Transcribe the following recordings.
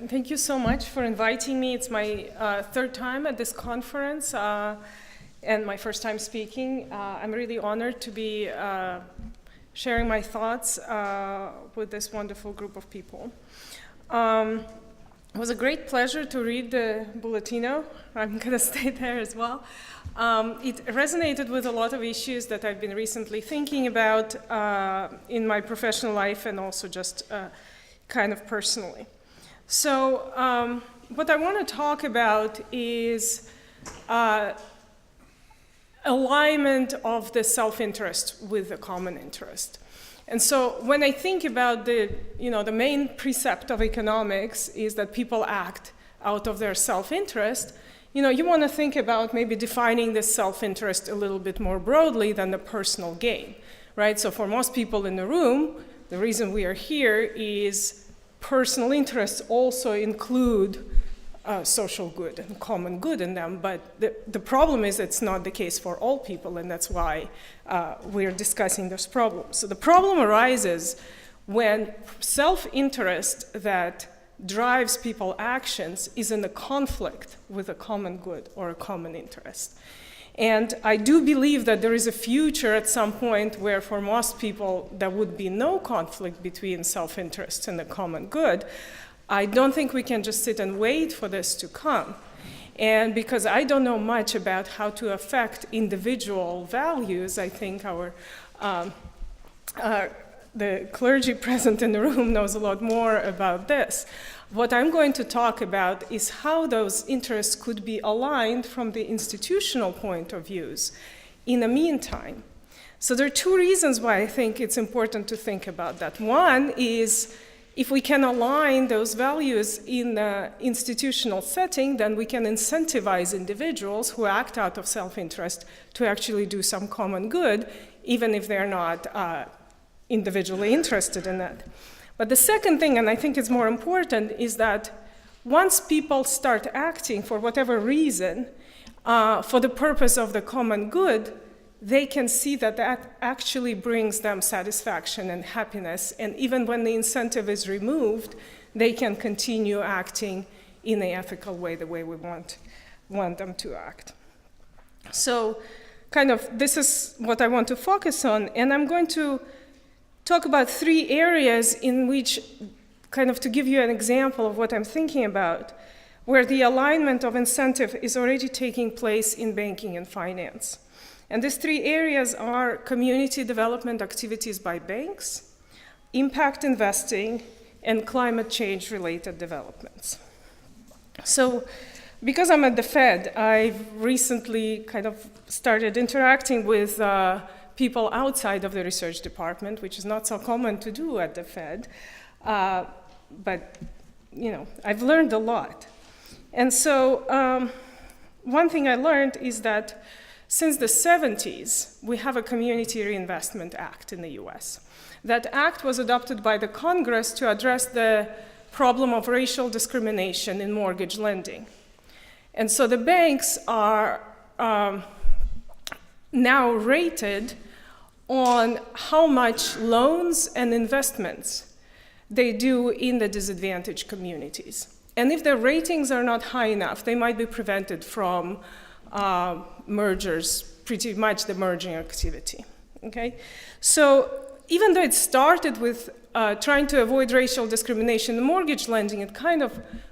thank you so much for inviting me. It's my third time at this conference and my first time speaking. I'm really honored to be sharing my thoughts with this wonderful group of people. It was a great pleasure to read the Bulletino. I'm going to stay there as well. It resonated with a lot of issues that I've been recently thinking about in my professional life and also just kind of personally. So what I want to talk about is alignment of the self-interest with the common interest. And so when I think about the main precept of economics is that people act out of their self-interest, you want to think about maybe defining this self-interest a little bit more broadly than the personal gain, right? So for most people in the room, the reason we are here is personal interests also include social good and common good in them, but the problem is it's not the case for all people, and that's why we're discussing this problem. So the problem arises when self-interest that drives people's actions is in a conflict with a common good or a common interest. And I do believe that there is a future at some point where for most people there would be no conflict between self-interest and the common good. I don't think we can just sit and wait for this to come. And because I don't know much about how to affect individual values, I think the clergy present in the room knows a lot more about this. What I'm going to talk about is how those interests could be aligned from the institutional point of views in the meantime. So there are two reasons why I think it's important to think about that. One is if we can align those values in the institutional setting, then we can incentivize individuals who act out of self-interest to actually do some common good, even if they're not individually interested in that. But the second thing, and I think it's more important, is that once people start acting for whatever reason for the purpose of the common good, they can see that that actually brings them satisfaction and happiness. And even when the incentive is removed, they can continue acting in an ethical way, the way we want them to act. So this is what I want to focus on. And I'm going to talk about three areas in which, to give you an example of what I'm thinking about, where the alignment of incentive is already taking place in banking and finance. And these three areas are community development activities by banks, impact investing, and climate change related developments. So because I'm at the Fed, I've recently started interacting with people outside of the research department, which is not so common to do at the Fed. But I've learned a lot. And so one thing I learned is that since the 70s, we have a Community Reinvestment Act in the US. That act was adopted by the Congress to address the problem of racial discrimination in mortgage lending. And so the banks are now rated on how much loans and investments they do in the disadvantaged communities. And if their ratings are not high enough, they might be prevented from mergers, pretty much the merging activity, okay? So even though it started with trying to avoid racial discrimination in mortgage lending, it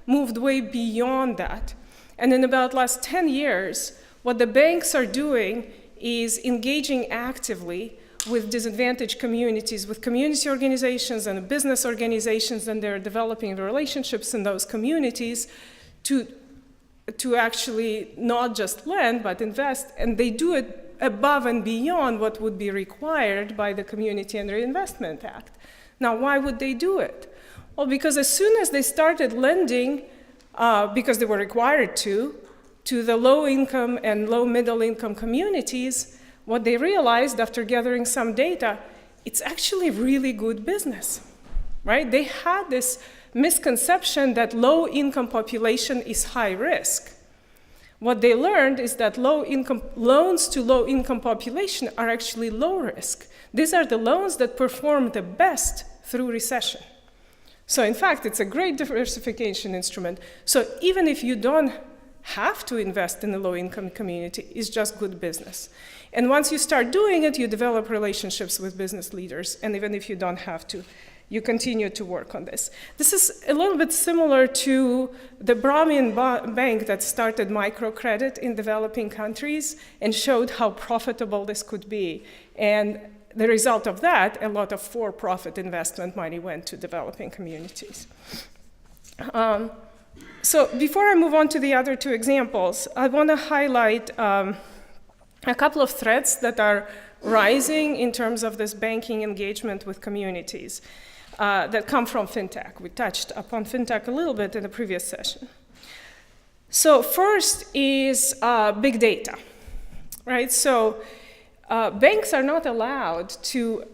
moved way beyond that. And in about last 10 years, what the banks are doing is engaging actively with disadvantaged communities, with community organizations and business organizations, and they're developing relationships in those communities to actually not just lend, but invest, and they do it above and beyond what would be required by the Community and Reinvestment Act. Now, why would they do it? Well, because as soon as they started lending, because they were required to the low-income and low-middle-income communities, what they realized after gathering some data, it's actually really good business, right? They had this misconception that low-income population is high risk. What they learned is that loans to low-income population are actually low risk. These are the loans that perform the best through recession. So in fact, it's a great diversification instrument. So even if you don't have to invest in the low-income community, it's just good business. And once you start doing it, you develop relationships with business leaders. And even if you don't have to, you continue to work on this. This is a little bit similar to the Brahmin bank that started microcredit in developing countries and showed how profitable this could be. And the result of that, a lot of for-profit investment money went to developing communities. So before I move on to the other two examples, I want to highlight a couple of threats that are rising in terms of this banking engagement with communities that come from Fintech. We touched upon Fintech a little bit in the previous session. So first is big data, right? So banks are not allowed to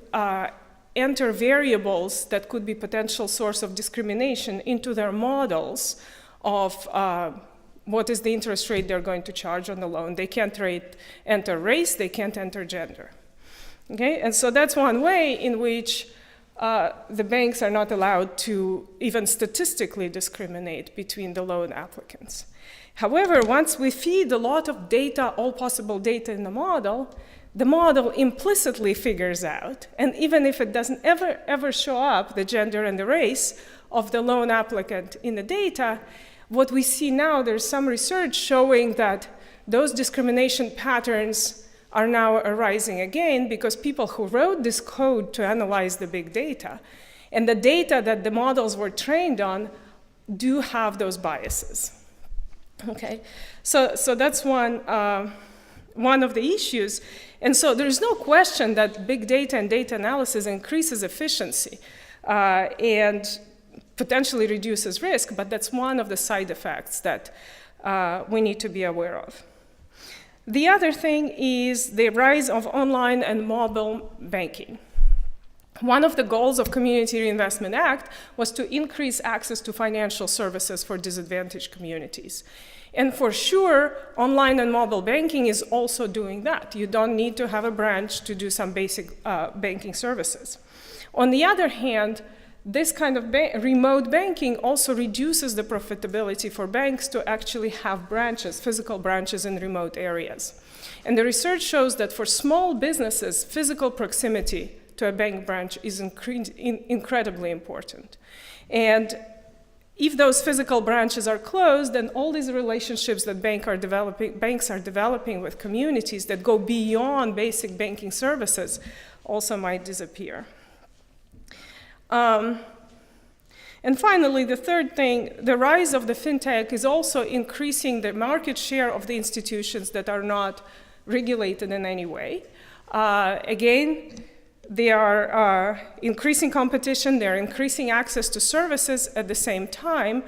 enter variables that could be potential source of discrimination into their models of what is the interest rate they're going to charge on the loan. They can't enter race, they can't enter gender. Okay, and so that's one way in which the banks are not allowed to even statistically discriminate between the loan applicants. However, once we feed a lot of data, all possible data in the model implicitly figures out, and even if it doesn't ever show up, the gender and the race of the loan applicant in the data, what we see now, there's some research showing that those discrimination patterns are now arising again because people who wrote this code to analyze the big data and the data that the models were trained on do have those biases. Okay, so that's one of the issues. And so there's no question that big data and data analysis increases efficiency and potentially reduces risk, but that's one of the side effects that we need to be aware of. The other thing is the rise of online and mobile banking. One of the goals of Community Reinvestment Act was to increase access to financial services for disadvantaged communities. And for sure, online and mobile banking is also doing that. You don't need to have a branch to do some basic banking services. On the other hand, this kind of remote banking also reduces the profitability for banks to actually have branches, physical branches in remote areas. And the research shows that for small businesses, physical proximity to a bank branch is incredibly important. And if those physical branches are closed, then all these relationships that banks are developing with communities that go beyond basic banking services also might disappear. And finally, the third thing, the rise of the fintech is also increasing the market share of the institutions that are not regulated in any way. Again, they are increasing competition, they're increasing access to services at the same time.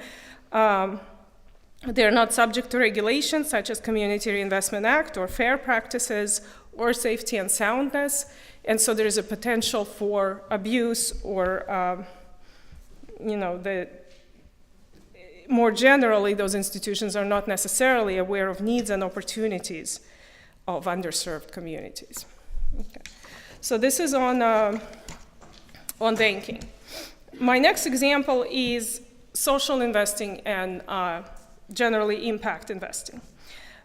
They're not subject to regulations such as Community Reinvestment Act or fair practices or safety and soundness. And so there's a potential for abuse or, more generally, those institutions are not necessarily aware of needs and opportunities of underserved communities. Okay. So this is on banking. My next example is social investing and generally impact investing.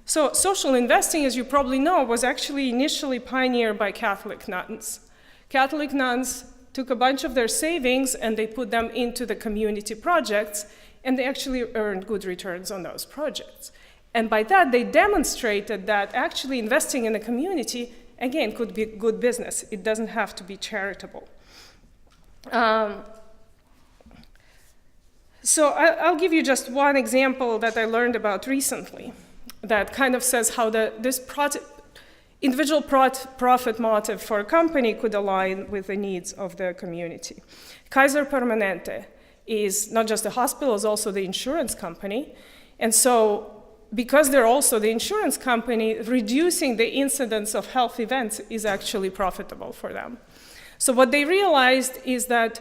So social investing, as you probably know, was actually initially pioneered by Catholic nuns. Catholic nuns took a bunch of their savings and they put them into the community projects, and they actually earned good returns on those projects. And by that, they demonstrated that actually investing in a community, again, could be good business. It doesn't have to be charitable. So I'll give you just one example that I learned about recently that kind of says how this individual profit motive for a company could align with the needs of the community. Kaiser Permanente is not just a hospital, it's also the insurance company. And so because they're also the insurance company, reducing the incidence of health events is actually profitable for them. So what they realized is that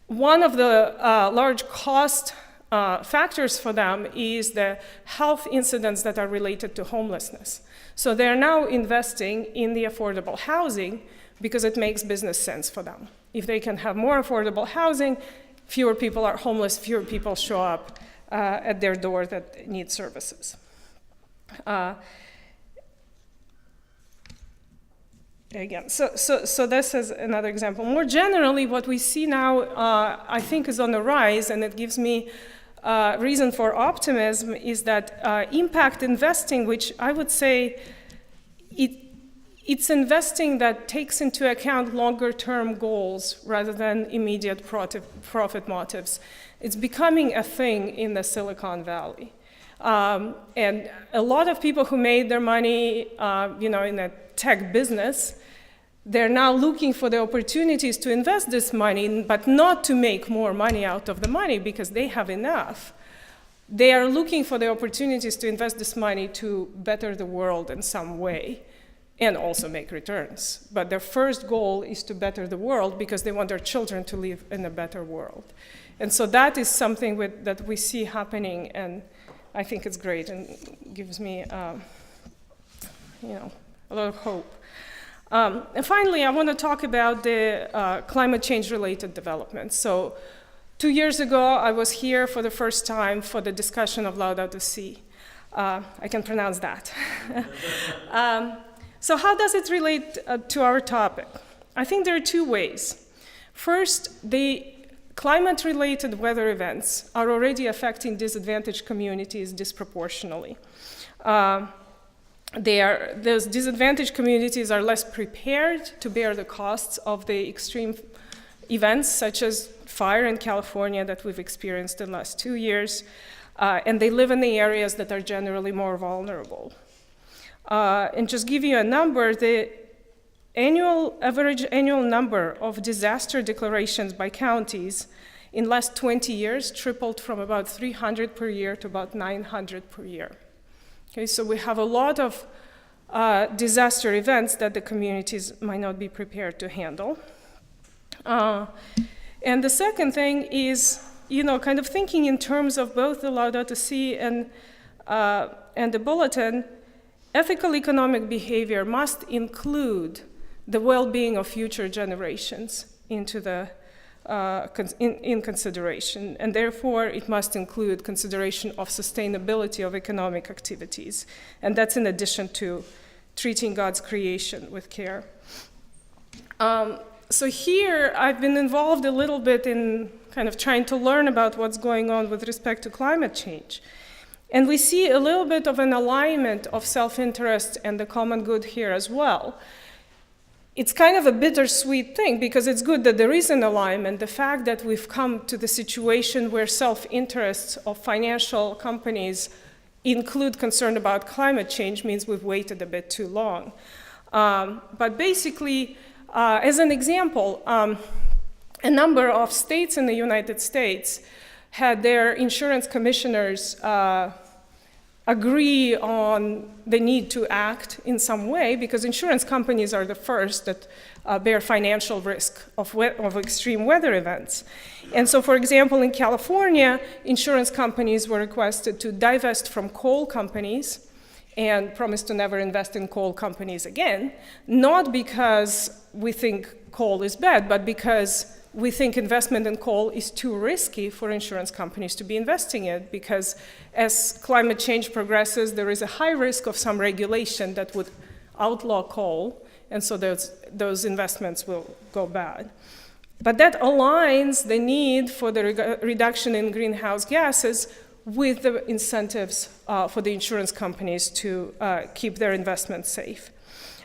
one of the large cost factors for them is the health incidents that are related to homelessness. So they're now investing in the affordable housing because it makes business sense for them. If they can have more affordable housing, fewer people are homeless, fewer people show up at their door that need services. Again, so this is another example. More generally, what we see now, I think, is on the rise, and it gives me reason for optimism, is that impact investing, which I would say it's investing that takes into account longer-term goals rather than immediate profit motives. It's becoming a thing in the Silicon Valley. And a lot of people who made their money in a tech business, they're now looking for the opportunities to invest this money, but not to make more money out of the money because they have enough. They are looking for the opportunities to invest this money to better the world in some way and also make returns. But their first goal is to better the world because they want their children to live in a better world. And so that is something that we see happening, and I think it's great and gives me a lot of hope. And finally, I want to talk about the climate change-related developments. So 2 years ago, I was here for the first time for the discussion of Laudato Si. I can pronounce that. So how does it relate to our topic? I think there are two ways. First, the climate-related weather events are already affecting disadvantaged communities disproportionately. Those disadvantaged communities are less prepared to bear the costs of the extreme events, such as fire in California that we've experienced in the last 2 years, and they live in the areas that are generally more vulnerable. And just give you a number, the average annual number of disaster declarations by counties in the last 20 years tripled from about 300 per year to about 900 per year. Okay, so we have a lot of disaster events that the communities might not be prepared to handle. And the second thing is, kind of thinking in terms of both the Laudato Si and the Bulletin. Ethical economic behavior must include the well-being of future generations into in consideration, and therefore it must include consideration of sustainability of economic activities, and that's in addition to treating God's creation with care. So here I've been involved a little bit in kind of trying to learn about what's going on with respect to climate change. And we see a little bit of an alignment of self-interest and the common good here as well. It's kind of a bittersweet thing because it's good that there is an alignment. The fact that we've come to the situation where self-interests of financial companies include concern about climate change means we've waited a bit too long. But basically, as an example, a number of states in the United States had their insurance commissioners agree on the need to act in some way because insurance companies are the first that bear financial risk of extreme weather events. And so, for example, in California, insurance companies were requested to divest from coal companies and promise to never invest in coal companies again, not because we think coal is bad, but because we think investment in coal is too risky for insurance companies to be investing in, because as climate change progresses, there is a high risk of some regulation that would outlaw coal, and so those investments will go bad. But that aligns the need for the reduction in greenhouse gases with the incentives for the insurance companies to keep their investments safe.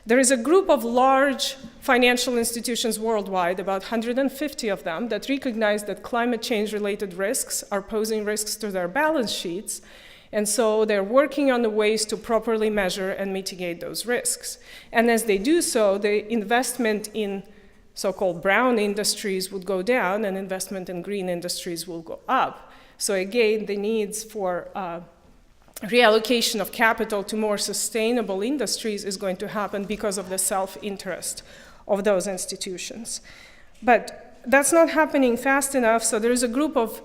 There is a group of large financial institutions worldwide, about 150 of them, that recognize that climate change-related risks are posing risks to their balance sheets, and so they're working on the ways to properly measure and mitigate those risks. And as they do so, the investment in so-called brown industries would go down, and investment in green industries will go up. So again, the needs for reallocation of capital to more sustainable industries is going to happen because of the self-interest of those institutions. But that's not happening fast enough, so there is a group of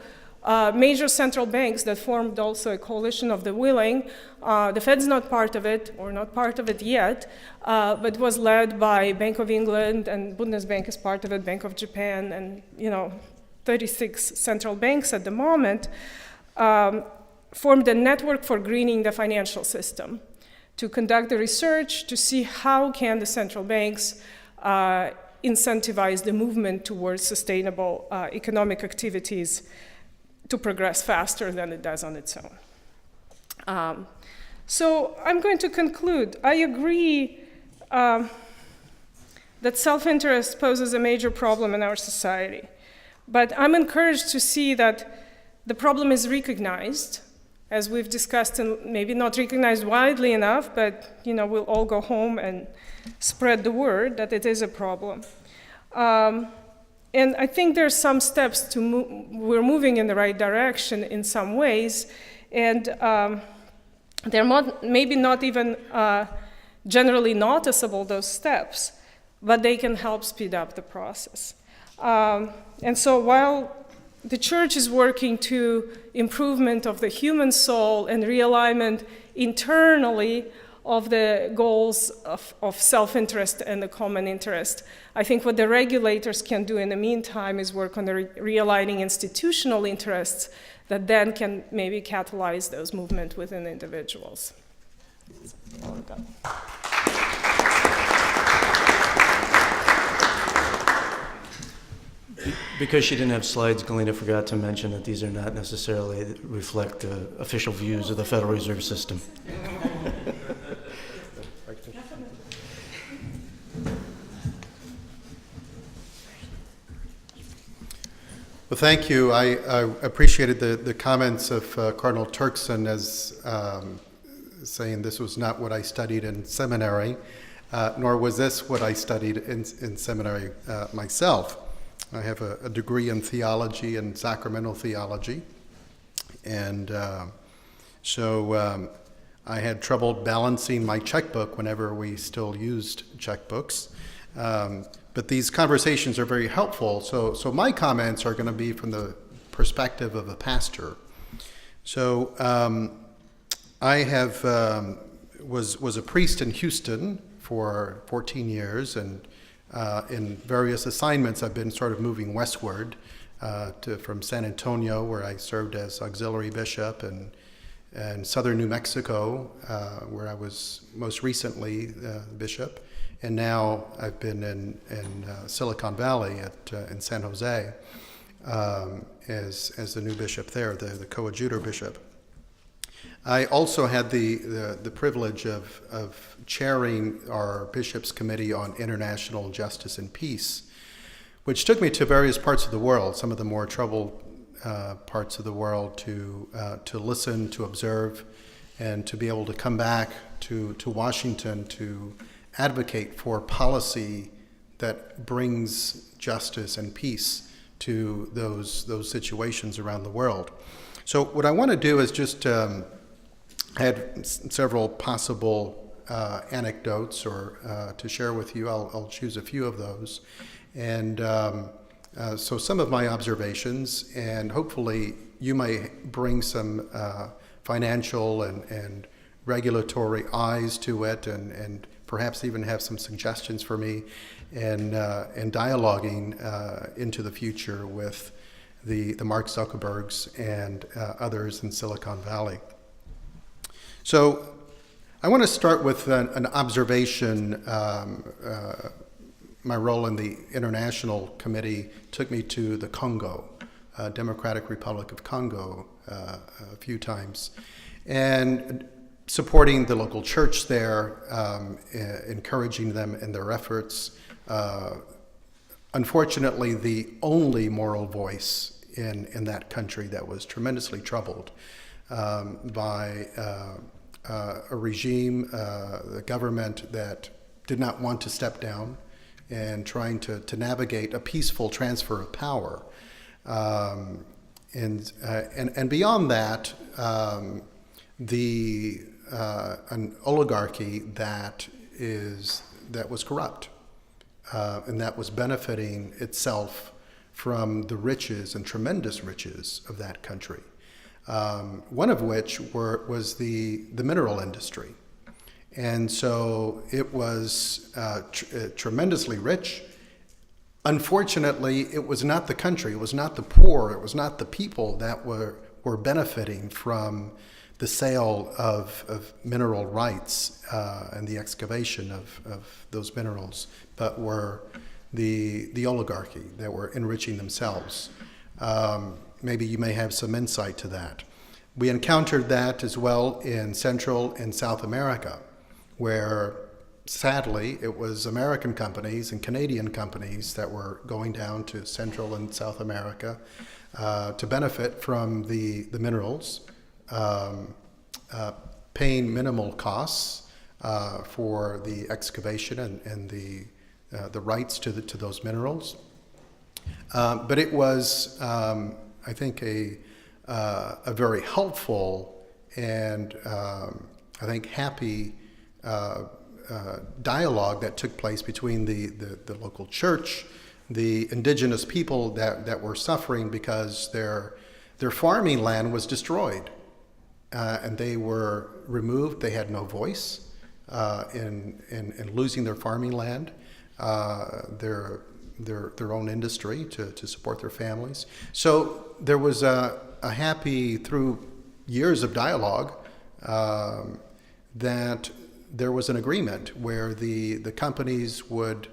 major central banks that formed also a coalition of the willing. The Fed's not part of it, or not part of it yet, but was led by Bank of England, and Bundesbank is part of it, Bank of Japan, and 36 central banks at the moment, formed a network for greening the financial system to conduct the research to see how can the central banks incentivize the movement towards sustainable economic activities to progress faster than it does on its own. So I'm going to conclude. I agree that self-interest poses a major problem in our society. But I'm encouraged to see that the problem is recognized, as we've discussed, and maybe not recognized widely enough, but we'll all go home and spread the word that it is a problem. And I think there's some steps to we're moving in the right direction in some ways, and they're maybe not even generally noticeable, those steps, but they can help speed up the process. And so while the church is working to improvement of the human soul and realignment internally of the goals of self-interest and the common interest, I think what the regulators can do in the meantime is work on the realigning institutional interests that then can maybe catalyze those movements within individuals. Because she didn't have slides, Galina forgot to mention that these are not necessarily reflect the official views of the Federal Reserve System. Well, thank you. I appreciated the comments of Cardinal Turkson as saying this was not what I studied in seminary, nor was this what I studied in seminary myself. I have a degree in theology and sacramental theology, and so I had trouble balancing my checkbook whenever we still used checkbooks. But these conversations are very helpful. So my comments are going to be from the perspective of a pastor. So I have was a priest in Houston for 14 years, and in various assignments, I've been sort of moving westward from San Antonio, where I served as auxiliary bishop, and southern New Mexico, where I was most recently bishop, and now I've been in Silicon Valley in San Jose as the new bishop there, the coadjutor bishop. I also had the privilege of chairing our Bishops' Committee on International Justice and Peace, which took me to various parts of the world, some of the more troubled parts of the world, to listen, to observe, and to be able to come back to Washington to advocate for policy that brings justice and peace to those situations around the world. So what I want to do is just I had several possible anecdotes or to share with you. I'll choose a few of those. And so some of my observations, and hopefully you may bring some financial and regulatory eyes to it, and perhaps even have some suggestions for me and dialoguing into the future with the Mark Zuckerbergs and others in Silicon Valley. So I want to start with an observation. My role in the International Committee took me to the Congo, Democratic Republic of Congo, a few times, and supporting the local church there, encouraging them in their efforts. Unfortunately, the only moral voice in that country that was tremendously troubled by a regime, the government that did not want to step down and trying to navigate a peaceful transfer of power. And beyond that, an oligarchy that was corrupt and that was benefiting itself from the riches and tremendous riches of that country. One of which was the mineral industry. And so it was tremendously rich, Unfortunately, it was not the country, it was not the poor, it was not the people that were benefiting from the sale of mineral rights and the excavation of those minerals, but were the oligarchy that were enriching themselves. Maybe you may have some insight to that. We encountered that as well in Central and South America, where sadly it was American companies and Canadian companies that were going down to Central and South America to benefit from the minerals, paying minimal costs for the excavation and the rights to those minerals. But it was, I think, a very helpful and I think happy dialogue that took place between the local church, the indigenous people that were suffering because their farming land was destroyed, and they were removed. They had no voice in losing their farming land, their own industry to support their families. So there was a happy, through years of dialogue, that there was an agreement where the companies would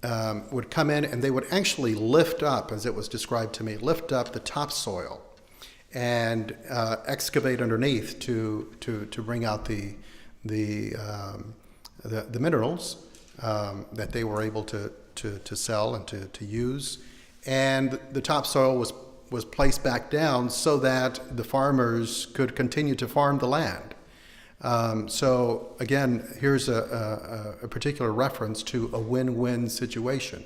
come in and they would actually lift up, as it was described to me, lift up the topsoil and excavate underneath to bring out the minerals that they were able to sell and to use, and the topsoil was placed back down so that the farmers could continue to farm the land. So again, here's a particular reference to a win-win situation,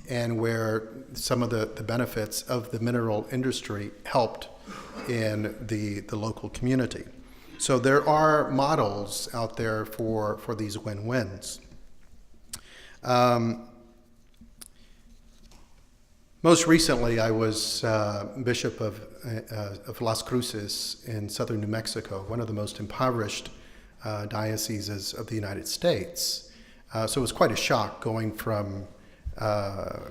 and where some of the benefits of the mineral industry helped in the local community. So there are models out there for these win-wins. Most recently, I was Bishop of Las Cruces in southern New Mexico, one of the most impoverished dioceses of the United States. So it was quite a shock going from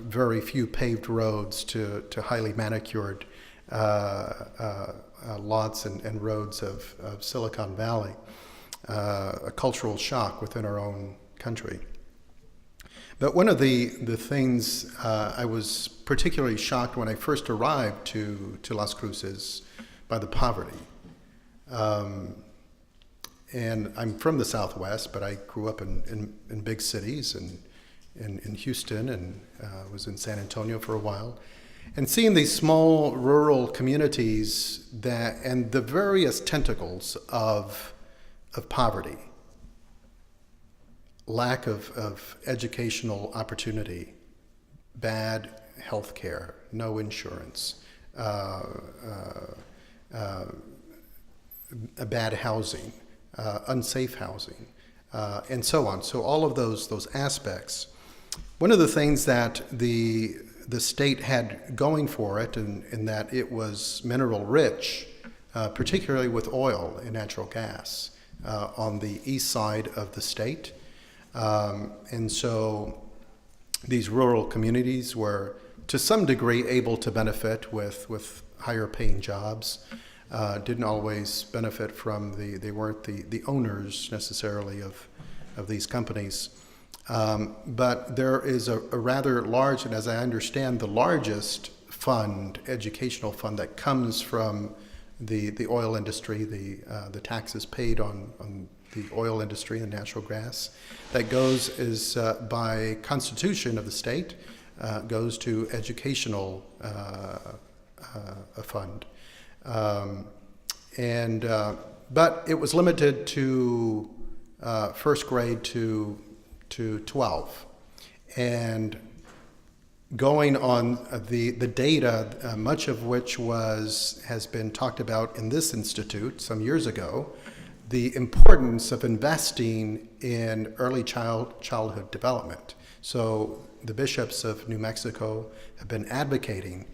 very few paved roads to highly manicured lots and roads of Silicon Valley, a cultural shock within our own country. But one of the things I was particularly shocked when I first arrived to Las Cruces by the poverty. And I'm from the Southwest, but I grew up in big cities and in Houston, and was in San Antonio for a while. And seeing these small rural communities and the various tentacles of poverty, lack of educational opportunity, bad health care, no insurance, bad housing, unsafe housing, and so on. So all of those aspects. One of the things that the state had going for it, in that it was mineral rich, particularly with oil and natural gas, on the east side of the state. And so these rural communities were to some degree able to benefit with higher paying jobs, didn't always benefit from they weren't the owners necessarily of these companies. But there is a rather large, and as I understand, the largest fund, educational fund, that comes from the oil industry, the taxes paid on the oil industry and natural gas, that goes is by constitution of the state, goes to educational a fund. But it was limited to first grade to 12. And going on the data, much of which has been talked about in this institute some years ago, the importance of investing in early childhood development. So the bishops of New Mexico have been advocating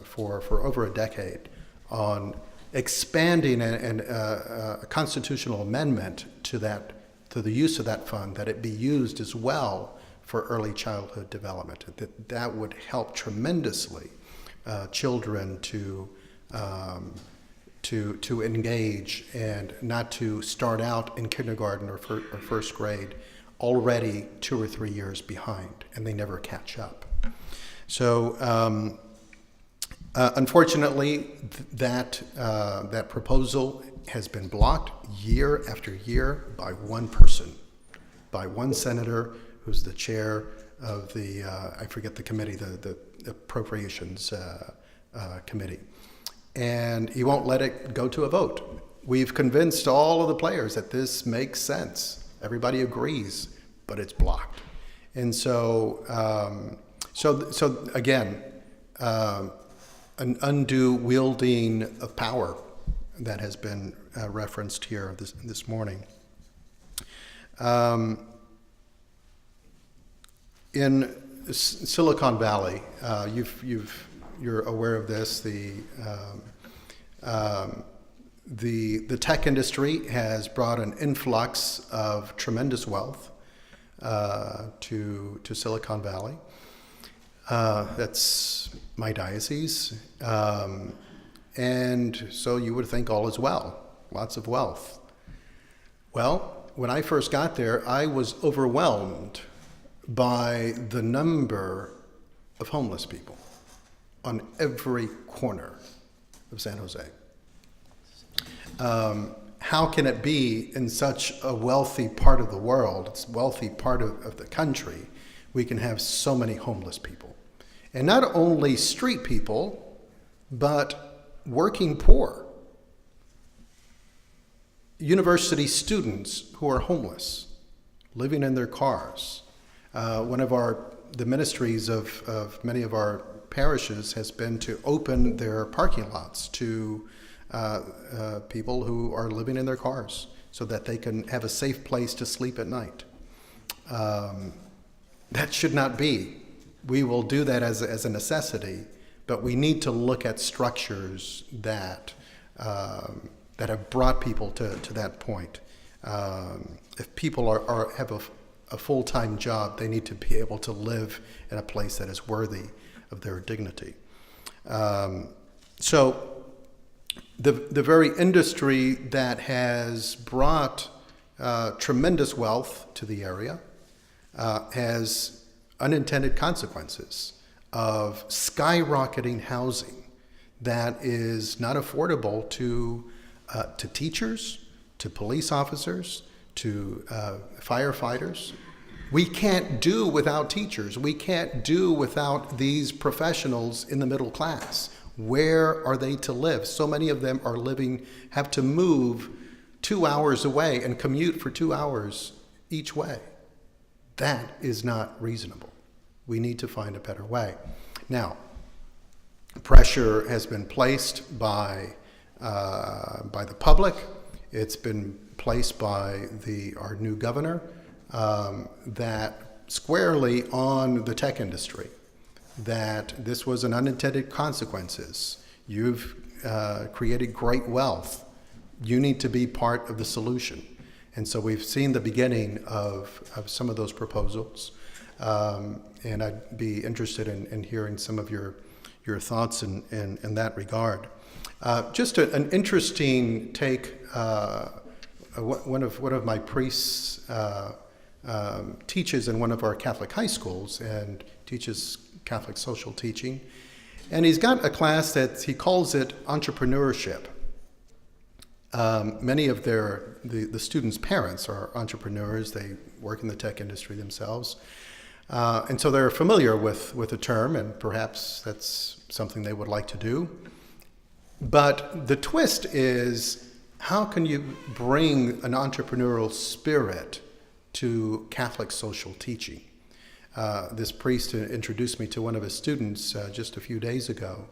for over a decade on expanding a constitutional amendment to the use of that fund, that it be used as well for early childhood development. That would help tremendously children to engage and not to start out in kindergarten or first grade already 2 or 3 years behind, and they never catch up. So unfortunately, that proposal has been blocked year after year by one person, by one senator who's the chair of the, I forget the committee, the Appropriations Committee. And he won't let it go to a vote. We've convinced all of the players that this makes sense. Everybody agrees, but it's blocked. And so, so again, an undue wielding of power that has been referenced here this morning. In Silicon Valley, you're aware of this. The tech industry has brought an influx of tremendous wealth to Silicon Valley. That's my diocese. And so you would think all is well, lots of wealth. Well, when I first got there, I was overwhelmed by the number of homeless people on every corner of San Jose. How can it be in such a wealthy part of the world, it's a wealthy part of the country, we can have so many homeless people? And not only street people, but working poor. University students who are homeless, living in their cars. One of the ministries of many of our parishes has been to open their parking lots to people who are living in their cars so that they can have a safe place to sleep at night. That should not be. We will do that as a necessity, but we need to look at structures that have brought people to that point. If people have a full-time job, they need to be able to live in a place that is worthy of their dignity. So the very industry that has brought tremendous wealth to the area has unintended consequences of skyrocketing housing that is not affordable to teachers, to police officers, to firefighters. We can't do without teachers. We can't do without these professionals in the middle class. Where are they to live? So many of them have to move 2 hours away and commute for 2 hours each way. That is not reasonable. We need to find a better way. Now, pressure has been placed by the public. It's been placed by our new governor, that squarely on the tech industry, that this was an unintended consequences. You've created great wealth. You need to be part of the solution. And so we've seen the beginning of some of those proposals. And I'd be interested in hearing some of your thoughts in that regard. Just an interesting take. One of my priests teaches in one of our Catholic high schools and teaches Catholic social teaching. And he's got a class that he calls it entrepreneurship. Many of the students' parents are entrepreneurs. They work in the tech industry themselves. And so they're familiar with the term, and perhaps that's something they would like to do. But the twist is, how can you bring an entrepreneurial spirit to Catholic social teaching? This priest introduced me to one of his students just a few days ago,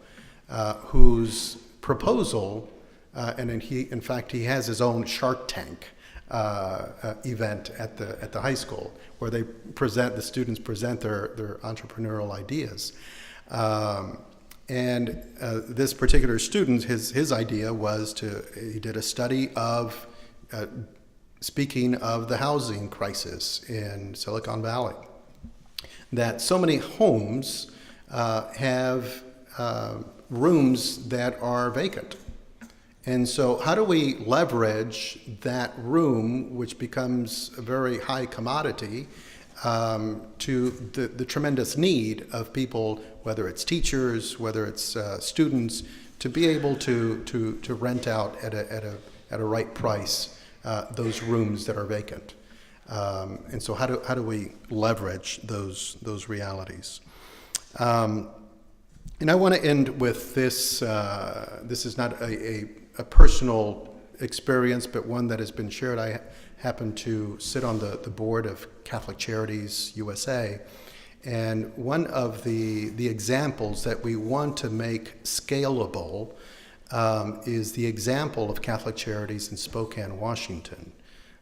whose proposal, and in fact he has his own Shark Tank event at the high school, where the students present their entrepreneurial ideas. And this particular student, his idea was he did a study of, speaking of the housing crisis in Silicon Valley. that so many homes have rooms that are vacant. And so how do we leverage that room, which becomes a very high commodity, to the tremendous need of people, whether it's teachers, whether it's students, to be able to rent out at a right price those rooms that are vacant. And so how do we leverage those realities? And I want to end with this. This is not a personal experience, but one that has been shared. I happen to sit on the board of Catholic Charities USA, and one of the examples that we want to make scalable is the example of Catholic Charities in Spokane, Washington.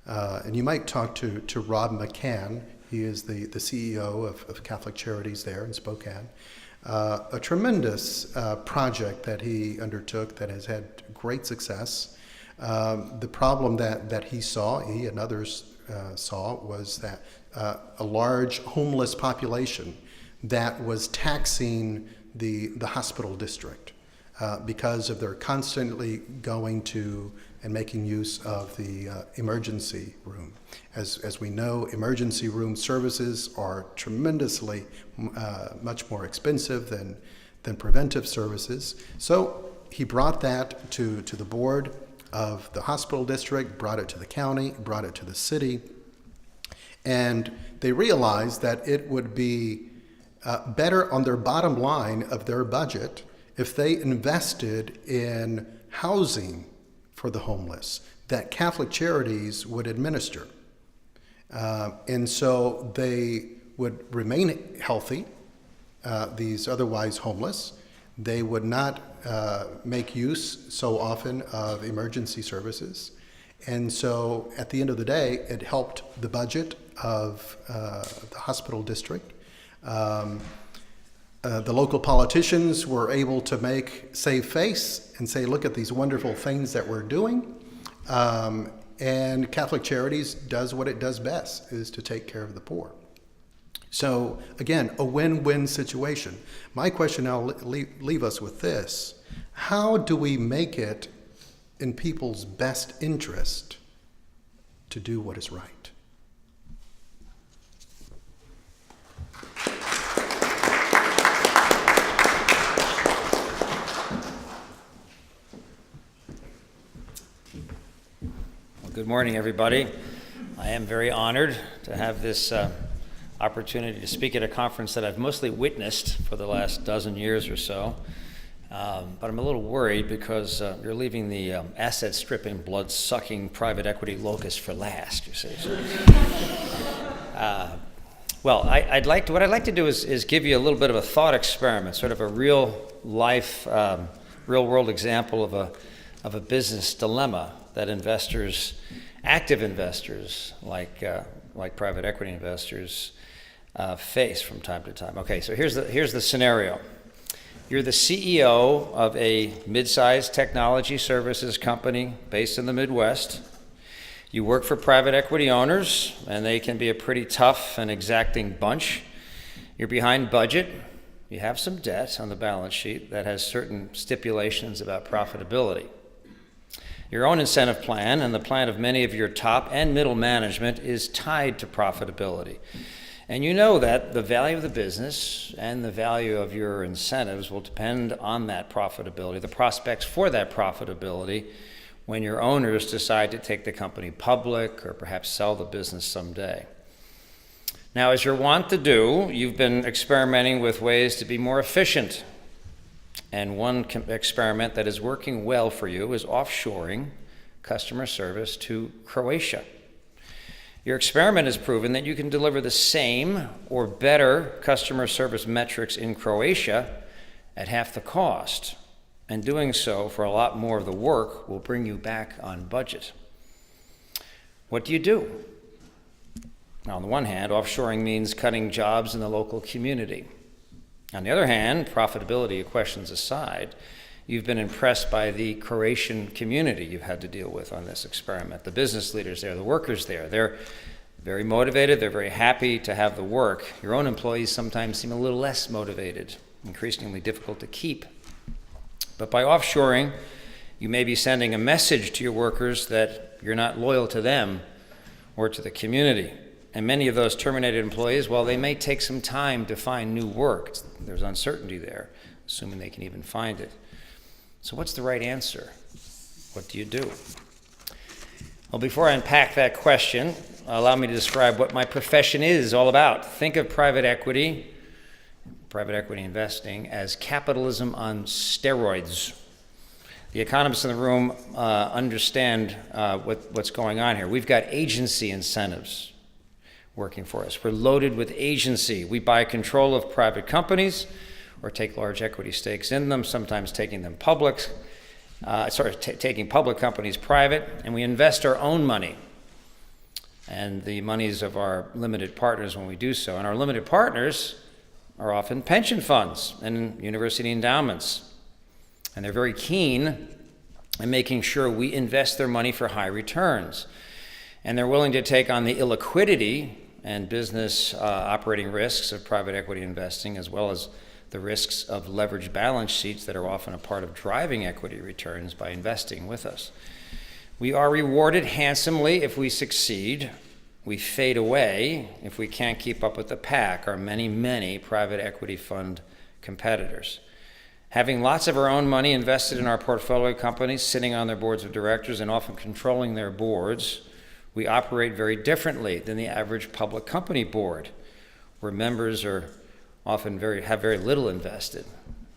And you might talk to Rob McCann. He is the CEO of Catholic Charities there in Spokane. A tremendous project that he undertook that has had great success. The problem that he and others saw was that a large homeless population that was taxing the hospital district because of their constantly going to and making use of the emergency room. As we know, emergency room services are tremendously much more expensive than preventive services. So he brought that to the board of the hospital district, brought it to the county, brought it to the city, and they realized that it would be better on their bottom line of their budget if they invested in housing for the homeless that Catholic Charities would administer. And so they would remain healthy, these otherwise homeless. They would not make use so often of emergency services. And so at the end of the day, it helped the budget of the hospital district. The local politicians were able to save face and say, look at these wonderful things that we're doing. And Catholic Charities does what it does best, is to take care of the poor. So again, a win-win situation. My question, I'll leave us with this. How do we make it in people's best interest to do what is right? Good morning, everybody. I am very honored to have this opportunity to speak at a conference that I've mostly witnessed for the last dozen years or so. But I'm a little worried because you're leaving the asset-stripping, blood-sucking private equity locust for last, you see. Well, what I'd like to do is give you a little bit of a thought experiment, sort of a real-life, real-world example of a business dilemma that investors, active investors like private equity investors, face from time to time. Okay, so here's the scenario. You're the CEO of a mid-sized technology services company based in the Midwest. You work for private equity owners, and they can be a pretty tough and exacting bunch. You're behind budget. You have some debt on the balance sheet that has certain stipulations about profitability. Your own incentive plan and the plan of many of your top and middle management is tied to profitability. And you know that the value of the business and the value of your incentives will depend on that profitability, the prospects for that profitability, when your owners decide to take the company public or perhaps sell the business someday. Now, as you're wont to do, you've been experimenting with ways to be more efficient. And one experiment that is working well for you is offshoring customer service to Croatia. Your experiment has proven that you can deliver the same or better customer service metrics in Croatia at half the cost. And doing so for a lot more of the work will bring you back on budget. What do you do? Now, on the one hand, offshoring means cutting jobs in the local community. On the other hand, profitability questions aside, you've been impressed by the Croatian community you've had to deal with on this experiment. The business leaders there, the workers there, very motivated, they're very happy to have the work. Your own employees sometimes seem a little less motivated, increasingly difficult to keep. But by offshoring, you may be sending a message to your workers that you're not loyal to them or to the community. And many of those terminated employees, while they may take some time to find new work, there's uncertainty there, assuming they can even find it. So what's the right answer? What do you do? Well, before I unpack that question, allow me to describe what my profession is all about. Think of private equity investing, as capitalism on steroids. The economists in the room understand what's going on here. We've got agency incentives working for us. We're loaded with agency. We buy control of private companies or take large equity stakes in them, sometimes taking them public, taking public companies private, and we invest our own money and the monies of our limited partners when we do so. And our limited partners are often pension funds and university endowments. And they're very keen in making sure we invest their money for high returns. And they're willing to take on the illiquidity and business operating risks of private equity investing, as well as the risks of leveraged balance sheets that are often a part of driving equity returns by investing with us. We are rewarded handsomely if we succeed. We fade away if we can't keep up with the pack, our many, many private equity fund competitors. Having lots of our own money invested in our portfolio companies, sitting on their boards of directors and often controlling their boards, we operate very differently than the average public company board, where members are often have very little invested,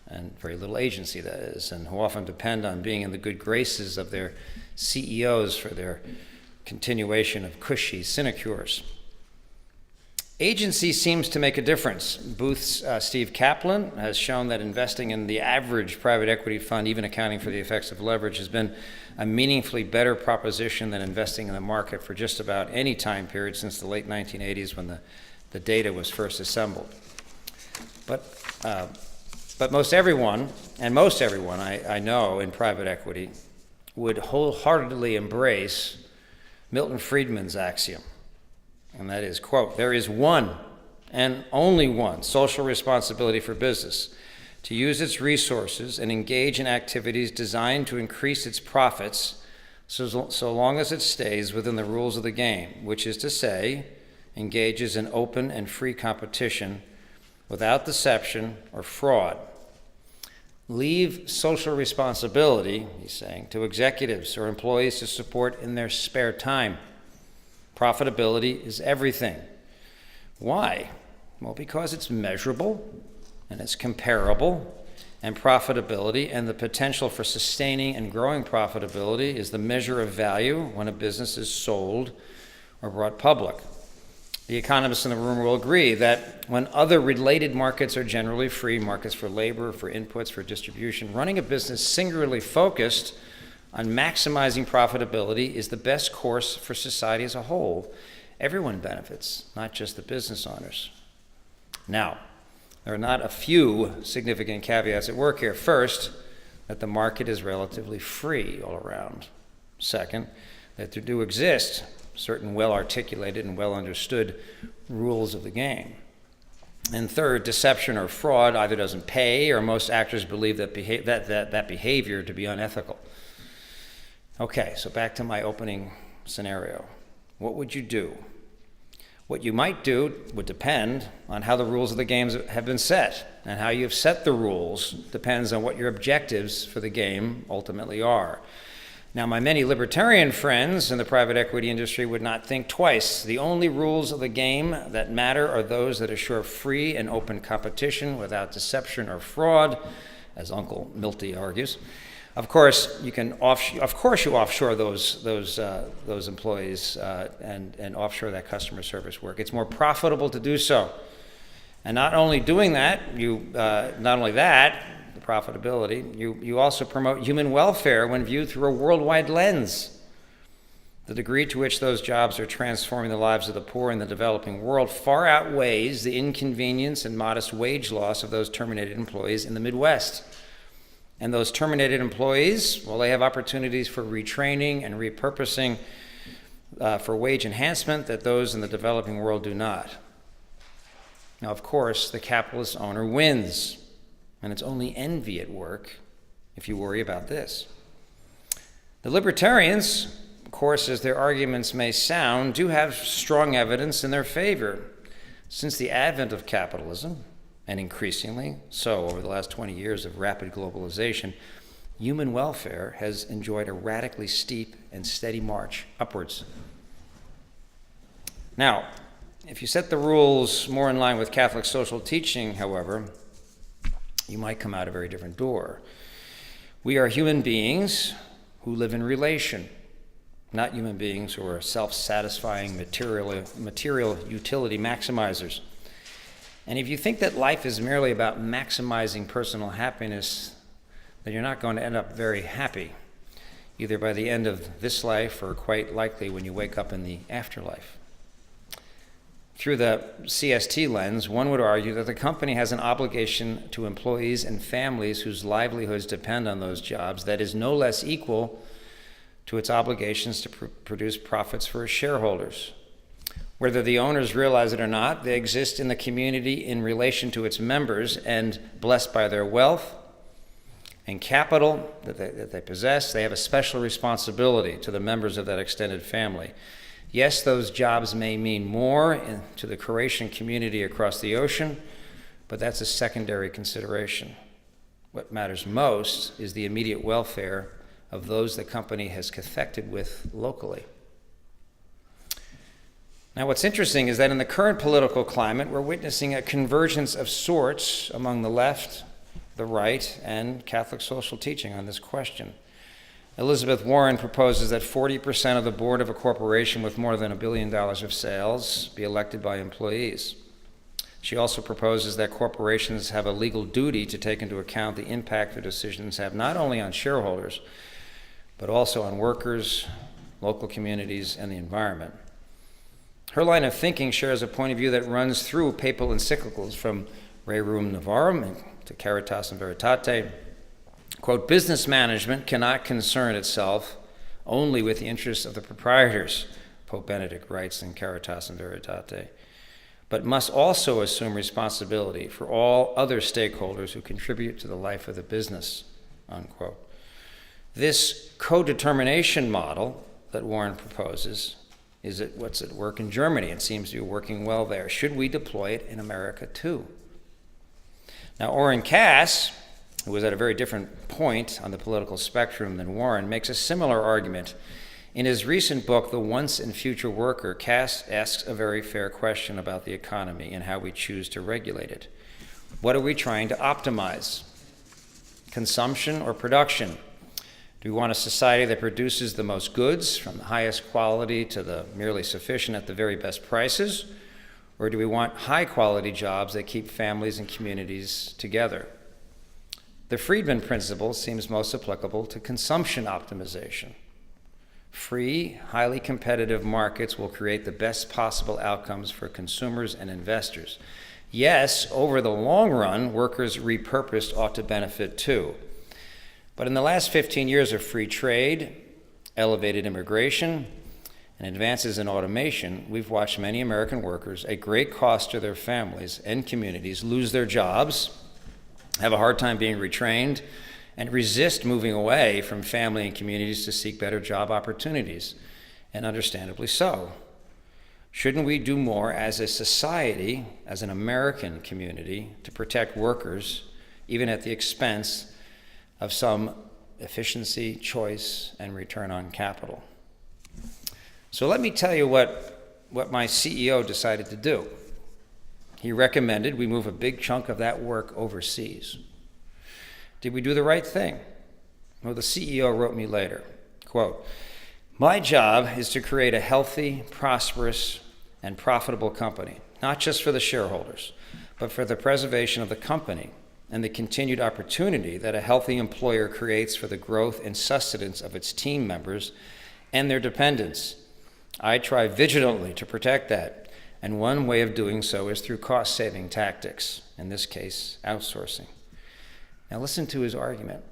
and very little agency, that is, and who often depend on being in the good graces of their CEOs for their continuation of cushy sinecures. Agency seems to make a difference. Booth's Steve Kaplan has shown that investing in the average private equity fund, even accounting for the effects of leverage, has been a meaningfully better proposition than investing in the market for just about any time period since the late 1980s when the data was first assembled. But most everyone I know in private equity would wholeheartedly embrace Milton Friedman's axiom. And that is, quote, "There is one and only one social responsibility for business: to use its resources and engage in activities designed to increase its profits so long as it stays within the rules of the game, which is to say, engages in open and free competition without deception or fraud. Leave social responsibility," he's saying, "to executives or employees to support in their spare time. Profitability is everything." Why? Well, because it's measurable and it's comparable, and profitability and the potential for sustaining and growing profitability is the measure of value when a business is sold or brought public. The economists in the room will agree that when other related markets are generally free, markets for labor, for inputs, for distribution, running a business singularly focused on maximizing profitability is the best course for society as a whole. Everyone benefits, not just the business owners. Now, there are not a few significant caveats at work here. First, that the market is relatively free all around. Second, that there do exist certain well-articulated and well-understood rules of the game. And third, deception or fraud either doesn't pay, or most actors believe that behavior to be unethical. Okay, so back to my opening scenario. What would you do? What you might do would depend on how the rules of the games have been set, and how you've set the rules depends on what your objectives for the game ultimately are. Now, my many libertarian friends in the private equity industry would not think twice. The only rules of the game that matter are those that assure free and open competition without deception or fraud, as Uncle Milty argues. Of course, you offshore those employees and offshore that customer service work. It's more profitable to do so. And not only that, the profitability, you also promote human welfare when viewed through a worldwide lens. The degree to which those jobs are transforming the lives of the poor in the developing world far outweighs the inconvenience and modest wage loss of those terminated employees in the Midwest. And those terminated employees, well, they have opportunities for retraining and repurposing for wage enhancement that those in the developing world do not. Now, of course, the capitalist owner wins, and it's only envy at work if you worry about this. The libertarians, of course, as their arguments may sound, do have strong evidence in their favor. Since the advent of capitalism, and increasingly so over the last 20 years of rapid globalization, human welfare has enjoyed a radically steep and steady march upwards. Now, if you set the rules more in line with Catholic social teaching, however, you might come out a very different door. We are human beings who live in relation, not human beings who are self-satisfying material utility maximizers. And if you think that life is merely about maximizing personal happiness, then you're not going to end up very happy, either by the end of this life or quite likely when you wake up in the afterlife. Through the CST lens, one would argue that the company has an obligation to employees and families whose livelihoods depend on those jobs that is no less equal to its obligations to produce profits for its shareholders. Whether the owners realize it or not, they exist in the community in relation to its members, and blessed by their wealth and capital that they possess, they have a special responsibility to the members of that extended family. Yes, those jobs may mean more to the Croatian community across the ocean, but that's a secondary consideration. What matters most is the immediate welfare of those the company has cathected with locally. Now, what's interesting is that in the current political climate, we're witnessing a convergence of sorts among the left, the right, and Catholic social teaching on this question. Elizabeth Warren proposes that 40% of the board of a corporation with more than $1 billion of sales be elected by employees. She also proposes that corporations have a legal duty to take into account the impact their decisions have not only on shareholders, but also on workers, local communities, and the environment. Her line of thinking shares a point of view that runs through papal encyclicals from Rerum Novarum to Caritas in Veritate. Quote, business management cannot concern itself only with the interests of the proprietors, Pope Benedict writes in Caritas in Veritate, but must also assume responsibility for all other stakeholders who contribute to the life of the business, unquote. This co-determination model that Warren proposes is what's at work in Germany. It seems to be working well there. Should we deploy it in America too? Now, Orrin Cass, who was at a very different point on the political spectrum than Warren, makes a similar argument. In his recent book, The Once and Future Worker, Cass asks a very fair question about the economy and how we choose to regulate it. What are we trying to optimize? Consumption or production? Do we want a society that produces the most goods from the highest quality to the merely sufficient at the very best prices? Or do we want high-quality jobs that keep families and communities together? The Friedman principle seems most applicable to consumption optimization. Free, highly competitive markets will create the best possible outcomes for consumers and investors. Yes, over the long run, workers repurposed ought to benefit too. But in the last 15 years of free trade, elevated immigration, and advances in automation, we've watched many American workers, at great cost to their families and communities, lose their jobs, have a hard time being retrained, and resist moving away from family and communities to seek better job opportunities, and understandably so. Shouldn't we do more as a society, as an American community, to protect workers, even at the expense of some efficiency, choice, and return on capital? So let me tell you what my CEO decided to do. He recommended we move a big chunk of that work overseas. Did we do the right thing? Well, the CEO wrote me later, quote, my job is to create a healthy, prosperous, and profitable company, not just for the shareholders, but for the preservation of the company and the continued opportunity that a healthy employer creates for the growth and sustenance of its team members and their dependents. I try vigilantly to protect that, and one way of doing so is through cost-saving tactics, in this case, outsourcing. Now listen to his argument.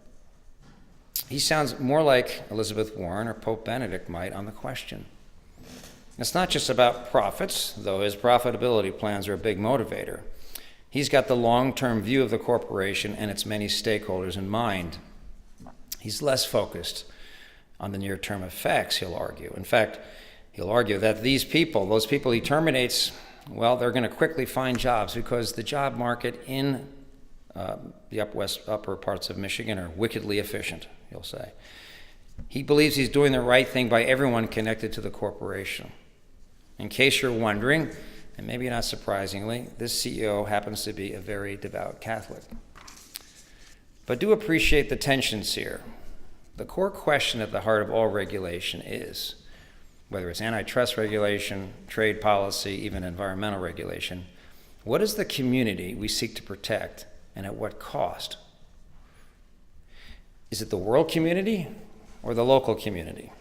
He sounds more like Elizabeth Warren or Pope Benedict might on the question. It's not just about profits, though his profitability plans are a big motivator. He's got the long-term view of the corporation and its many stakeholders in mind. He's less focused on the near-term effects, he'll argue. In fact, he'll argue that those people he terminates, well, they're going to quickly find jobs because the job market in the upper parts of Michigan are wickedly efficient, he'll say. He believes he's doing the right thing by everyone connected to the corporation. In case you're wondering, and maybe not surprisingly, this CEO happens to be a very devout Catholic. But do appreciate the tensions here. The core question at the heart of all regulation is, whether it's antitrust regulation, trade policy, even environmental regulation, what is the community we seek to protect and at what cost? Is it the world community or the local community?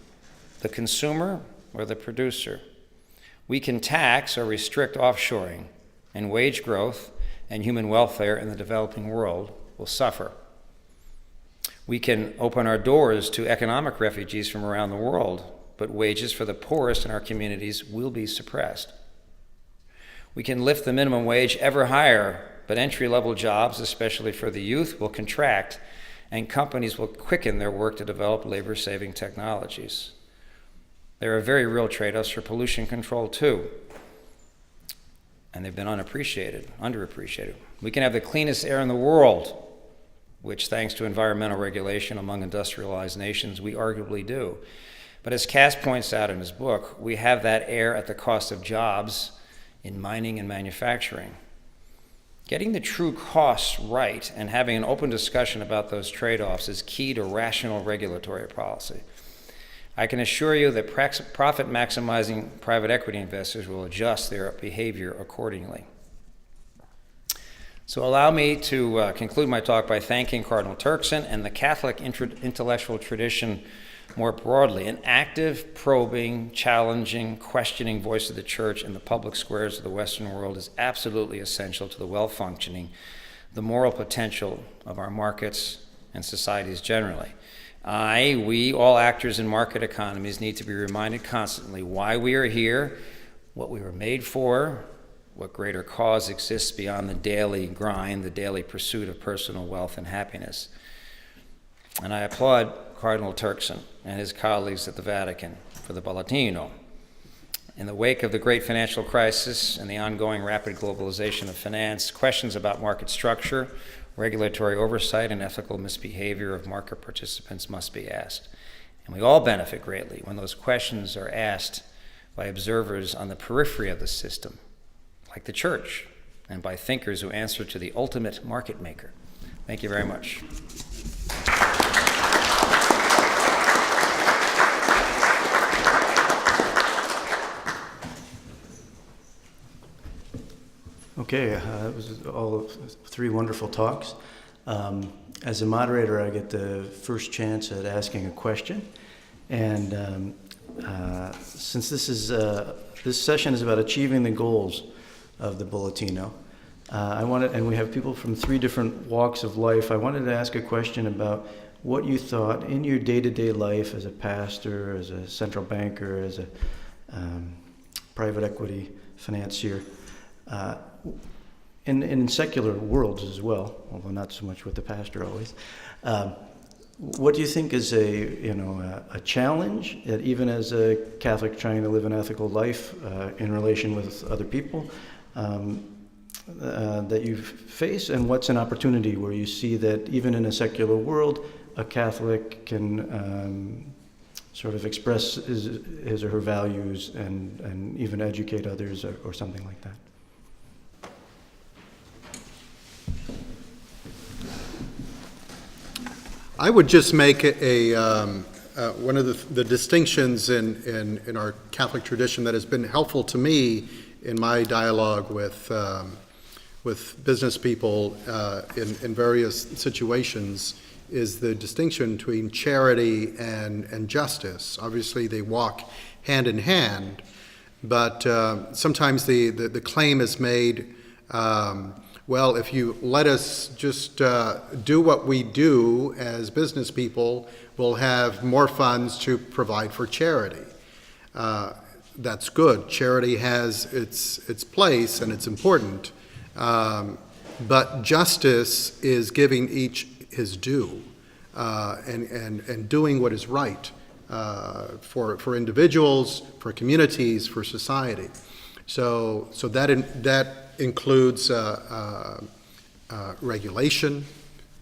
The consumer or the producer? We can tax or restrict offshoring, and wage growth and human welfare in the developing world will suffer. We can open our doors to economic refugees from around the world, but wages for the poorest in our communities will be suppressed. We can lift the minimum wage ever higher, but entry-level jobs, especially for the youth, will contract, and companies will quicken their work to develop labor-saving technologies. There are very real trade-offs for pollution control, too, and they've been underappreciated. We can have the cleanest air in the world, which, thanks to environmental regulation among industrialized nations, we arguably do. But as Cass points out in his book, we have that air at the cost of jobs in mining and manufacturing. Getting the true costs right and having an open discussion about those trade-offs is key to rational regulatory policy. I can assure you that profit-maximizing private equity investors will adjust their behavior accordingly. So allow me to conclude my talk by thanking Cardinal Turkson and the Catholic intellectual tradition more broadly. An active, probing, challenging, questioning voice of the Church in the public squares of the Western world is absolutely essential to the well-functioning, the moral potential of our markets and societies generally. We, all actors in market economies, need to be reminded constantly why we are here, what we were made for, what greater cause exists beyond the daily grind, the daily pursuit of personal wealth and happiness. And I applaud Cardinal Turkson and his colleagues at the Vatican for the Bollettino. In the wake of the great financial crisis and the ongoing rapid globalization of finance, questions about market structure, regulatory oversight, and ethical misbehavior of market participants must be asked. And we all benefit greatly when those questions are asked by observers on the periphery of the system, like the Church, and by thinkers who answer to the ultimate market maker. Thank you very much. Okay, that was all of three wonderful talks. As a moderator, I get the first chance at asking a question. And since this session is about achieving the goals of the Bollettino, and we have people from three different walks of life, I wanted to ask a question about what you thought in your day-to-day life as a pastor, as a central banker, as a private equity financier, in secular worlds as well, although not so much with the pastor always. What do you think is a challenge that even as a Catholic trying to live an ethical life in relation with other people that you face, and what's an opportunity where you see that even in a secular world, a Catholic can sort of express his or her values and even educate others or something like that? I would just make one of the distinctions in our Catholic tradition that has been helpful to me in my dialogue with business people in various situations is the distinction between charity and justice. Obviously, they walk hand in hand, but sometimes the claim is made, well, if you let us just do what we do as business people, we'll have more funds to provide for charity. that's good. Charity has its place and it's important, but justice is giving each his due, and doing what is right for individuals, for communities, for society. So that includes regulation,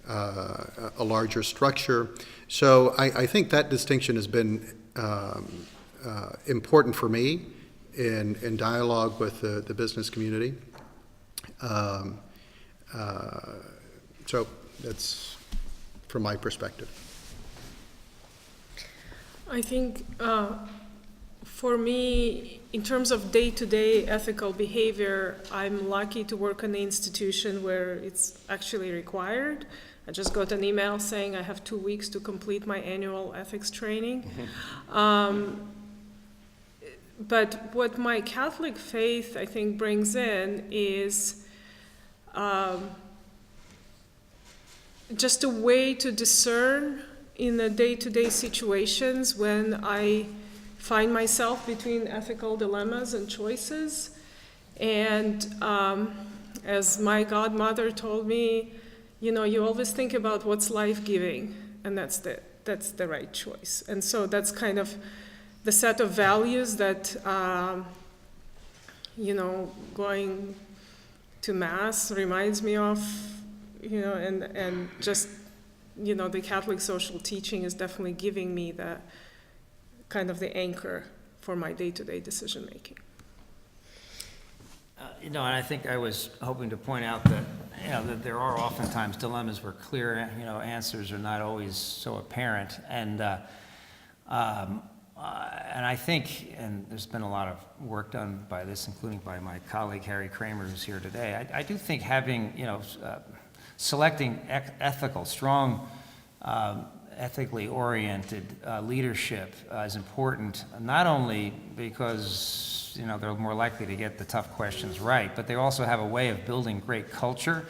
a larger structure. So I think that distinction has been important for me in dialogue with the business community. So that's from my perspective. I think for me, in terms of day-to-day ethical behavior, I'm lucky to work in an institution where it's actually required. I just got an email saying I have 2 weeks to complete my annual ethics training. But what my Catholic faith, I think, brings in is just a way to discern in the day-to-day situations when I find myself between ethical dilemmas and choices. And as my godmother told me, you know, you always think about what's life-giving, and that's the right choice. And so that's kind of the set of values that, you know, going to Mass reminds me of, you know, and just, you know, the Catholic social teaching is definitely giving me the kind of the anchor for my day-to-day decision-making. You know, and I think I was hoping to point out that, you know, that there are oftentimes dilemmas where clear, you know, answers are not always so apparent. And I think, and there's been a lot of work done by this, including by my colleague Harry Kramer, who's here today. I do think having, you know, selecting ethical, strong, ethically oriented leadership is important, not only because, you know, they're more likely to get the tough questions right, but they also have a way of building great culture.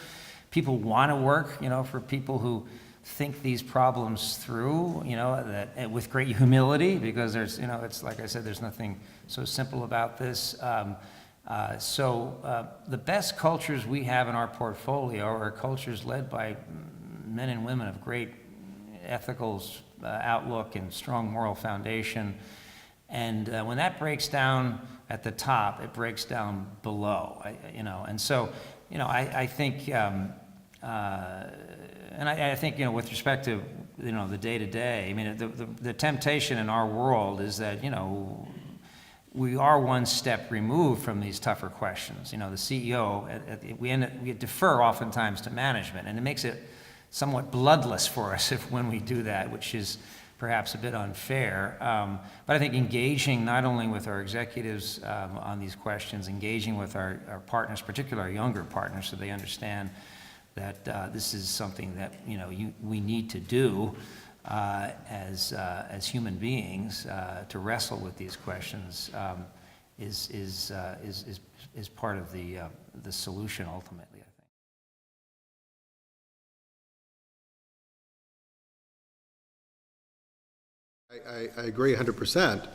People want to work, you know, for people who think these problems through, you know, that with great humility, because there's, you know, it's like I said, there's nothing so simple about this. So the best cultures we have in our portfolio are cultures led by men and women of great ethical outlook and strong moral foundation. And when that breaks down at the top, it breaks down below, you know. And so, you know, I think, and I think, you know, with respect to, you know, the day-to-day, I mean, the temptation in our world is that, you know, we are one step removed from these tougher questions. You know, the CEO, we defer oftentimes to management, and it makes it somewhat bloodless for us when we do that, which is perhaps a bit unfair. But I think engaging not only with our executives on these questions, engaging with our partners, particularly our younger partners, so they understand that this is something that, you know, we need to do as human beings to wrestle with these questions is part of the solution ultimately, I think. I agree 100%.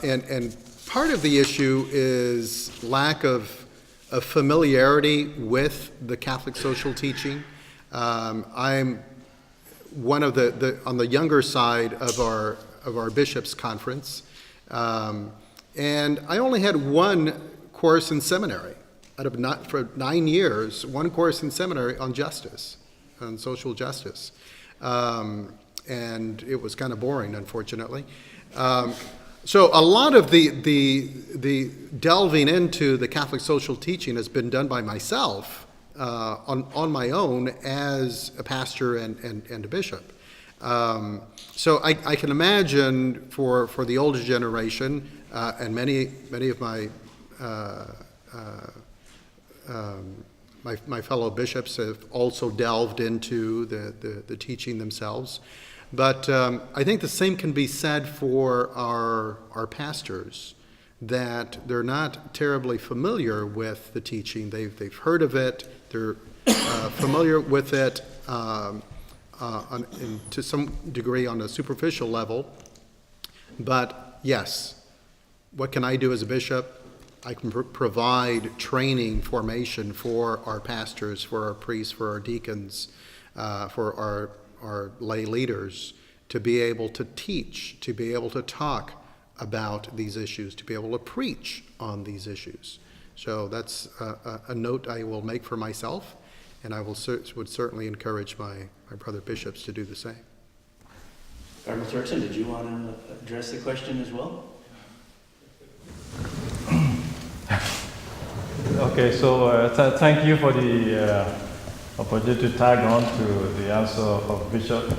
And part of the issue is lack of familiarity with the Catholic social teaching. I'm one of on the younger side of our bishops' conference, and I only had one course in seminary for 9 years. One course in seminary on justice, on social justice. And it was kind of boring, unfortunately. So a lot of the delving into the Catholic social teaching has been done by myself on my own as a pastor and a bishop. So I can imagine for the older generation and many of my fellow bishops have also delved into the teaching themselves. But I think the same can be said for our pastors, that they're not terribly familiar with the teaching. They've heard of it. They're familiar with it to some degree on a superficial level. But yes, what can I do as a bishop? I can provide training, formation for our pastors, for our priests, for our deacons, for our lay leaders, to be able to teach, to be able to talk about these issues, to be able to preach on these issues. So that's a note I will make for myself, and I would certainly encourage my brother bishops to do the same. Cardinal Turkson, did you want to address the question as well? Okay, so thank you for the opportunity to tag on to the answer of Bishop.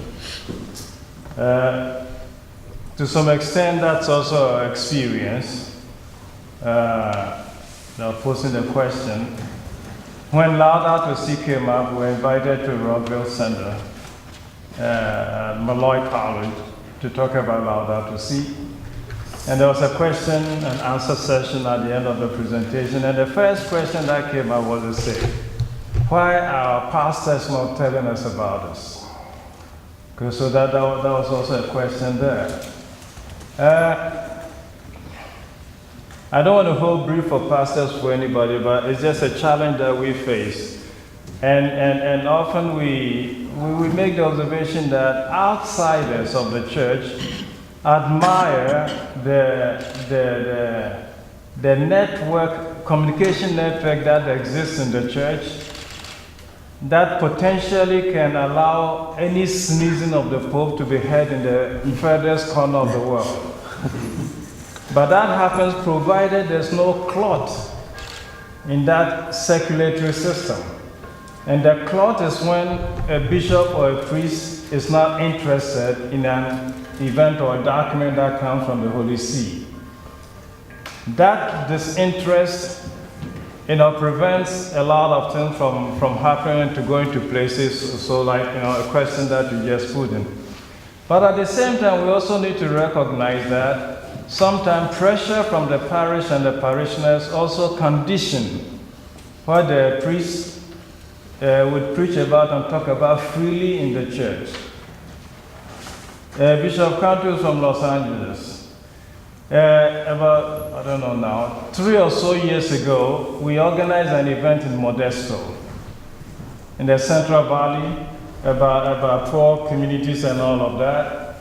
To some extent, that's also our experience. Now, posing the question, when Laudato Si came up, we were invited to Rockville Center at Malloy College to talk about Laudato Si. And there was a question and answer session at the end of the presentation. And the first question that came up was to say, why are our pastors not telling us about this? So that was also a question there. I don't want to hold brief for pastors for anybody, but it's just a challenge that we face. And often we make the observation that outsiders of the church admire the network, communication network that exists in the church that potentially can allow any sneezing of the Pope to be heard in the furthest corner of the world. But that happens provided there's no clot in that circulatory system. And the clot is when a bishop or a priest is not interested in an event or a document that comes from the Holy See. That disinterest, prevents a lot of things from happening to going to places, so like, a question that you just put in. But at the same time, we also need to recognize that sometimes pressure from the parish and the parishioners also condition what the priest would preach about and talk about freely in the church. Bishop Cantú from Los Angeles. About, I don't know now, 3 or so years ago, we organized an event in Modesto, in the Central Valley, about poor communities and all of that.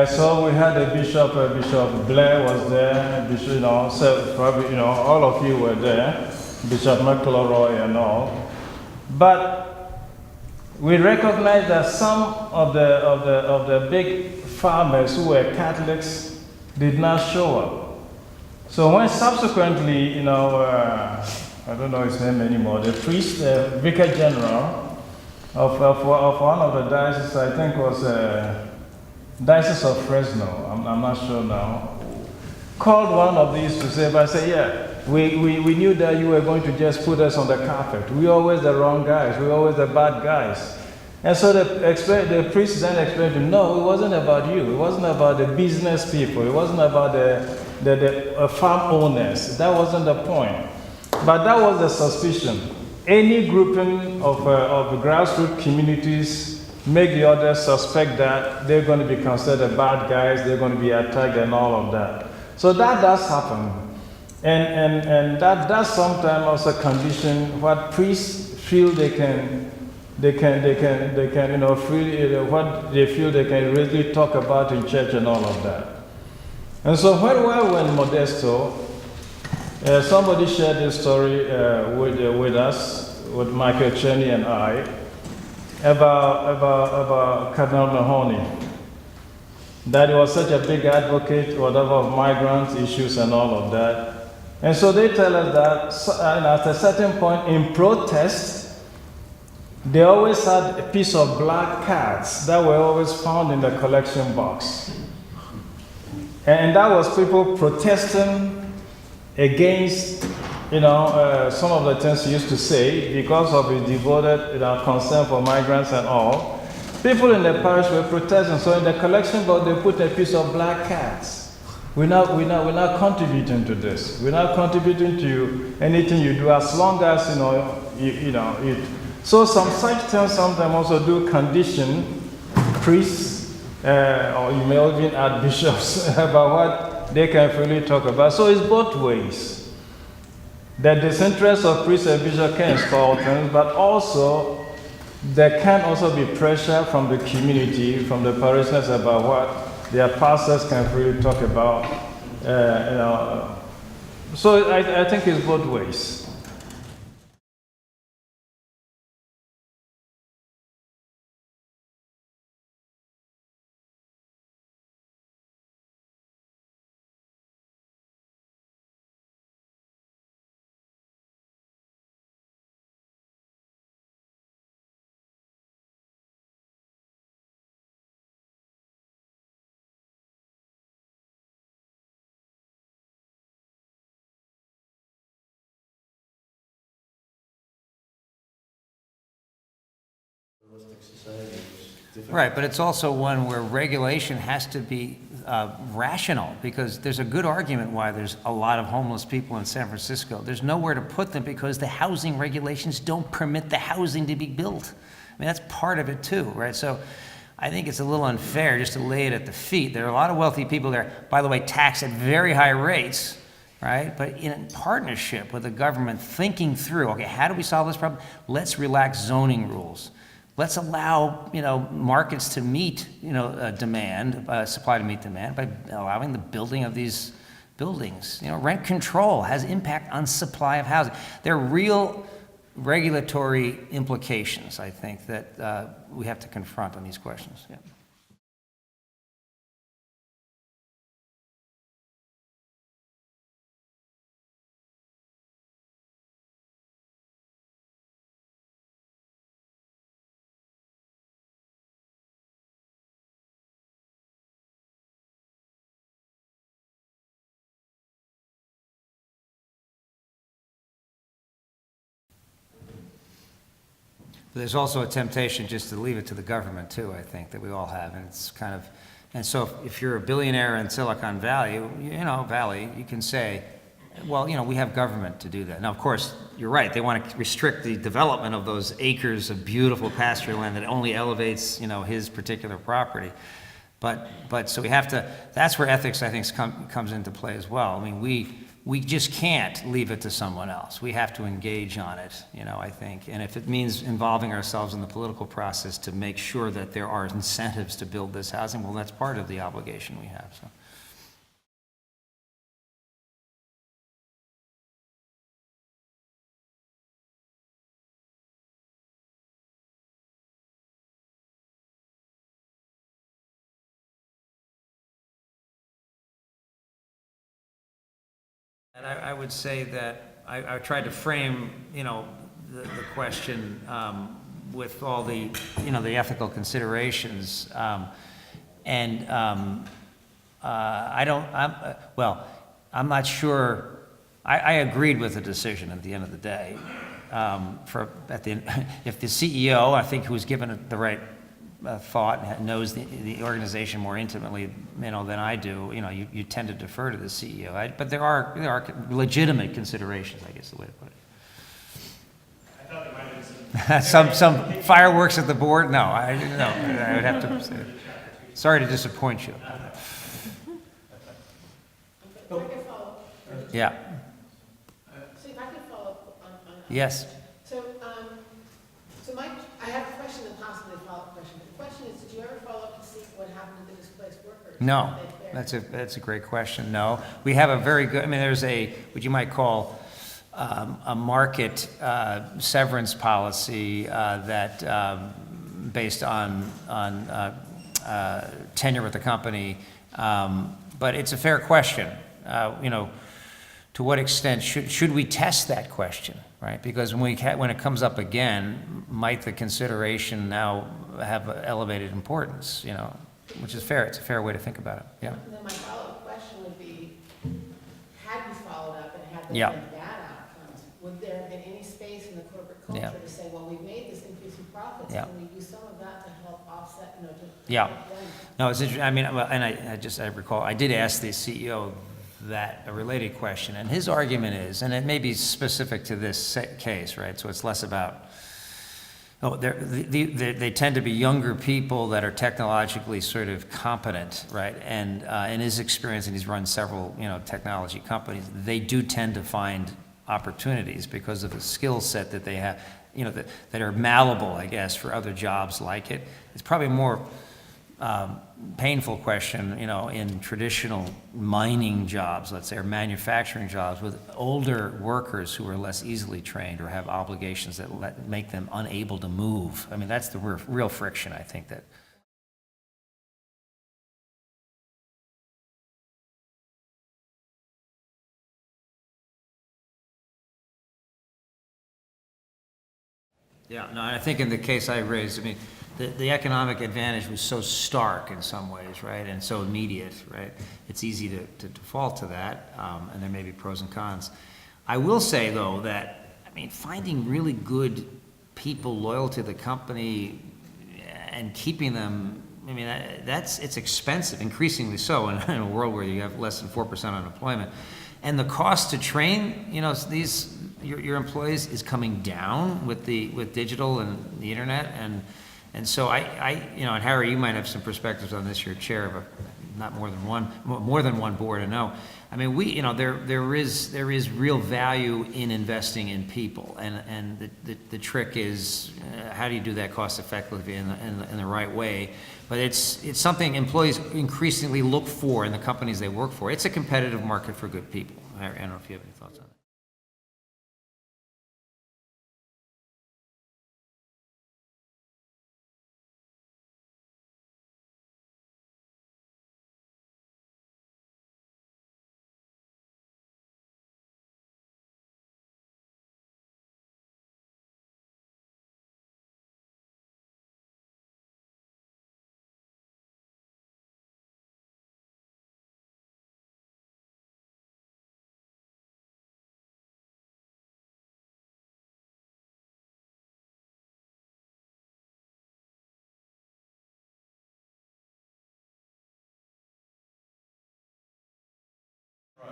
So we had a bishop, Bishop Blair was there, Bishop, so probably, all of you were there, Bishop McElroy and all. But we recognize that some of the big farmers who were Catholics did not show up. So when subsequently, I don't know his name anymore, the priest, Vicar General of one of the dioceses, I think was Diocese of Fresno, I'm not sure now, called one of these to say, but I said, yeah, we knew that you were going to just put us on the carpet. We're always the wrong guys. We're always the bad guys. And so the priest then explained to him, no, it wasn't about you. It wasn't about the business people. It wasn't about the farm owners. That wasn't the point. But that was the suspicion. Any grouping of grassroots communities make the others suspect that they're going to be considered the bad guys, they're going to be attacked and all of that. So that does happen. And that does sometimes also condition what priests feel they can freely, what they feel they can really talk about in church and all of that. And so when we were in Modesto, somebody shared this story with us, with Michael Cheney and I, about Cardinal Mahoney, that he was such a big advocate, whatever, of migrant issues and all of that. And so they tell us that at a certain point in protest, they always had a piece of black cards that were always found in the collection box. And that was people protesting against, some of the things he used to say because of his devoted concern for migrants and all. People in the parish were protesting, so in the collection box they put a piece of black cards. We're not contributing to this. We're not contributing to anything you do as long as, So some such things sometimes also do condition priests, or you may even add bishops, about they can freely talk about. So it's both ways. The disinterest of priests and bishops can install things, but also there can also be pressure from the community, from the parishioners about what their pastors can freely talk about. So I think it's both ways. Right, but it's also one where regulation has to be rational, because there's a good argument why there's a lot of homeless people in San Francisco. There's nowhere to put them because the housing regulations don't permit the housing to be built. I mean, that's part of it too, right? So I think it's a little unfair just to lay it at the feet. There are a lot of wealthy people there, by the way, taxed at very high rates, right? But in partnership with the government, thinking through, okay, how do we solve this problem? Let's relax zoning rules. Let's allow, markets to meet, demand, supply to meet demand by allowing the building of these buildings. Rent control has impact on supply of housing. There are real regulatory implications, I think, that we have to confront on these questions. Yeah. But there's also a temptation just to leave it to the government too, I think, that we all have. And it's kind of, and so if you're a billionaire in Silicon Valley, you can say, well, we have government to do that. Now, of course, you're right. They want to restrict the development of those acres of beautiful pasture land that only elevates, his particular property. But so we have to, that's where ethics, I think, comes into play as well. I mean, we just can't leave it to someone else. We have to engage on it, I think. And if it means involving ourselves in the political process to make sure that there are incentives to build this housing, well, that's part of the obligation we have. So. And I would say that I tried to frame, the question with all the, the ethical considerations. I'm not sure. I agreed with the decision at the end of the day. If the CEO, I think, who's given it the right thought and knows the organization more intimately, than I do, you tend to defer to the CEO. But there are legitimate considerations, I guess, the way to put it. I thought there might have been some fireworks at the board. No, I would have to say. Sorry to disappoint you. Yeah. So if I could follow up on Yes. So, Mike, I have a question and possibly a follow-up question. The question is, did you ever follow up to see what happened to the displaced workers? No, that's a great question. No, we have a very good. I mean, there's what you might call a market severance policy that based on tenure with the company, but it's a fair question. To what extent should we test that question, right? Because when it comes up again, might the consideration now have elevated importance, which is fair. It's a fair way to think about it. Yeah. And then my follow-up question would be, had you followed up and had there Yeah. been bad outcomes, would there have been any space in the corporate culture Yeah. to say, well, we've made this increase in profits, Yeah. can we use some of that to help offset, to Yeah. help them? No, it's interesting. I mean, and I recall, I did ask the CEO a related question, and his argument is, and it may be specific to this case, right? So it's less about, Oh, they tend to be younger people that are technologically sort of competent, right? And in his experience, and he's run several, technology companies, they do tend to find opportunities because of the skill set that they have, that are malleable, I guess, for other jobs like it. It's probably a more painful question, in traditional mining jobs, let's say, or manufacturing jobs with older workers who are less easily trained or have obligations that make them unable to move. I mean, that's the real friction, I think, that. Yeah, no, I think in the case I raised, the economic advantage was so stark in some ways, right, and so immediate, right? It's easy to default to that, and there may be pros and cons. I will say, though, that, finding really good people loyal to the company and keeping them, it's expensive, increasingly so, in a world where you have less than 4% unemployment. And the cost to train, your employees is coming down with digital and the internet, and so and Harry, you might have some perspectives on this. You're chair of more than one board. I know. There is real value in investing in people, and the trick is how do you do that cost effectively in the right way. But it's something employees increasingly look for in the companies they work for. It's a competitive market for good people. I don't know if you have any thoughts on that.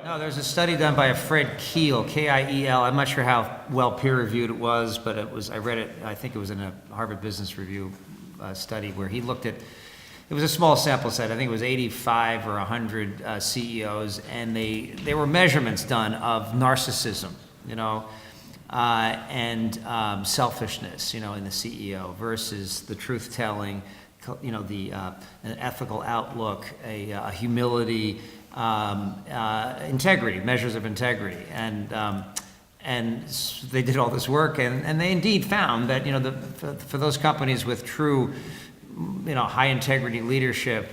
No, there's a study done by a Fred Kiel, K-I-E-L. I'm not sure how well peer-reviewed it was, but I read it, I think it was in a Harvard Business Review study where he looked at, it was a small sample set, I think it was 85 or 100 CEOs, and there were measurements done of narcissism, and selfishness, in the CEO versus the truth-telling, an ethical outlook, a humility, integrity, measures of integrity, and they did all this work, and they indeed found that for those companies with true high integrity leadership,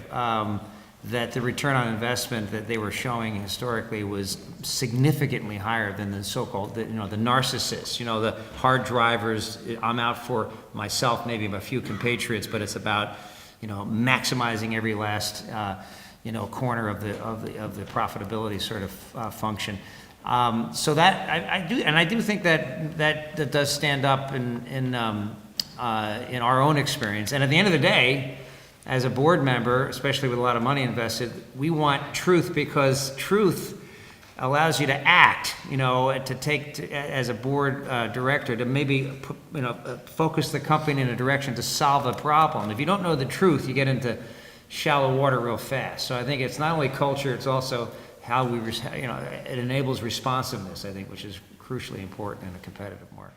that the return on investment that they were showing historically was significantly higher than the so-called the narcissists, the hard drivers. I'm out for myself, maybe a few compatriots, but it's about maximizing every last corner of the profitability sort of function. So that I do think that does stand up in our own experience. And at the end of the day, as a board member, especially with a lot of money invested, we want truth because truth allows you to act. As a board director, to maybe focus the company in a direction to solve a problem. If you don't know the truth, you get into shallow water real fast. So I think it's not only culture, it's also how it enables responsiveness, I think, which is crucially important in a competitive market.